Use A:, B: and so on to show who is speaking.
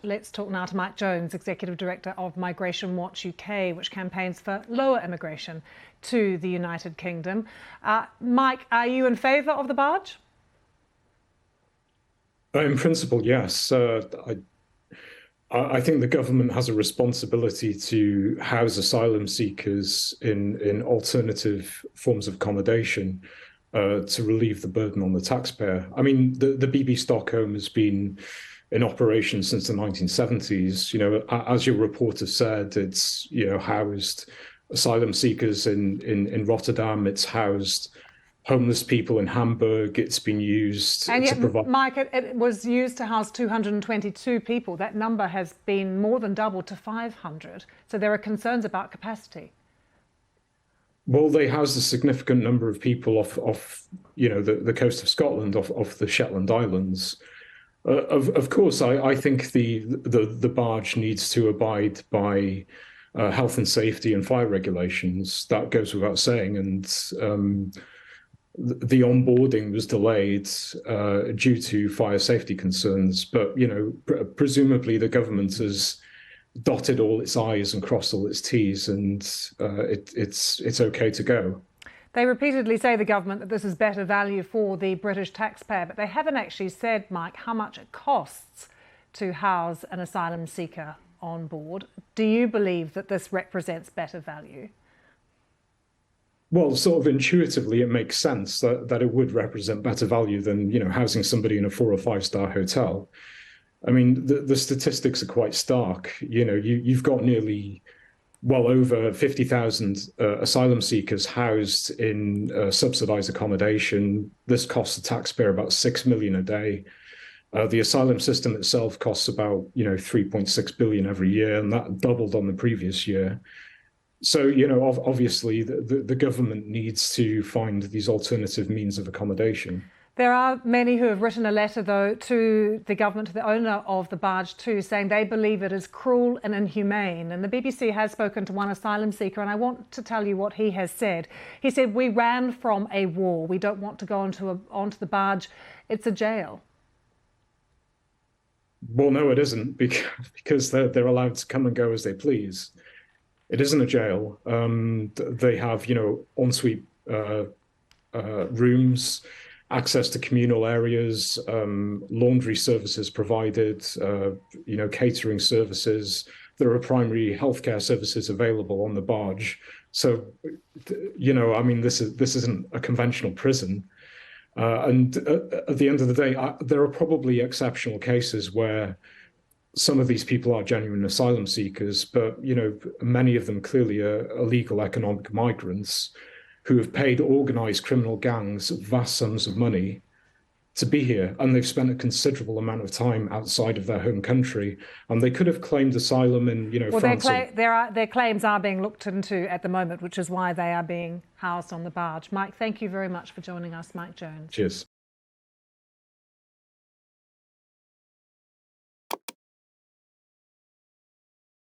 A: Let's talk now to Mike Jones, Executive Director of Migration Watch UK, which campaigns for lower immigration to the United Kingdom. Mike, are you in favour of the barge?
B: In principle, yes. I think the government has a responsibility to house asylum seekers in alternative forms of accommodation to relieve the burden on the taxpayer. I mean, the Bibby Stockholm has been in operation since the 1970s. As your reporter said, it's housed asylum seekers in Rotterdam. It's housed homeless people in Hamburg. It's been used
A: And
B: to
A: yet,
B: provide.
A: Mike, it was used to house 222 people. That number has been more than doubled to 500. So there are concerns about capacity.
B: Well, they house a significant number of people off the coast of Scotland, off the Shetland Islands. Of course, I think the barge needs to abide by health and safety and fire regulations. That goes without saying. And the onboarding was delayed due to fire safety concerns. But presumably the government has dotted all its I's and crossed all its T's, and it's okay to go.
A: They repeatedly say, the government, that this is better value for the British taxpayer, but they haven't actually said, Mike, how much it costs to house an asylum seeker on board. Do you believe that this represents better value?
B: Well, sort of intuitively, it makes sense that it would represent better value than housing somebody in a 4 or 5 star hotel. I mean, the statistics are quite stark. You've got nearly well over 50,000 asylum seekers housed in subsidized accommodation. This costs the taxpayer about 6 million a day. The asylum system itself costs about 3.6 billion every year, and that doubled on the previous year. So obviously the government needs to find these alternative means of accommodation.
A: There are many who have written a letter, though, to the government, to the owner of the barge too, saying they believe it is cruel and inhumane. And the BBC has spoken to one asylum seeker, and I want to tell you what he has said. He said, "We ran from a war. We don't want to go onto the barge. It's a jail."
B: Well, no, it isn't, because they're allowed to come and go as they please. It isn't a jail. They have, ensuite rooms, access to communal areas, laundry services provided, catering services. There are primary healthcare services available on the barge. So, I mean, this isn't a conventional prison. And at the end of the day, there are probably exceptional cases where some of these people are genuine asylum seekers, but many of them clearly are illegal economic migrants who have paid organized criminal gangs vast sums of money to be here, and they've spent a considerable amount of time outside of their home country, and they could have claimed asylum in
A: well,
B: France.
A: Their claims are being looked into at the moment, which is why they are being housed on the barge. Mike, thank you very much for joining us. Mike Jones.
B: Cheers.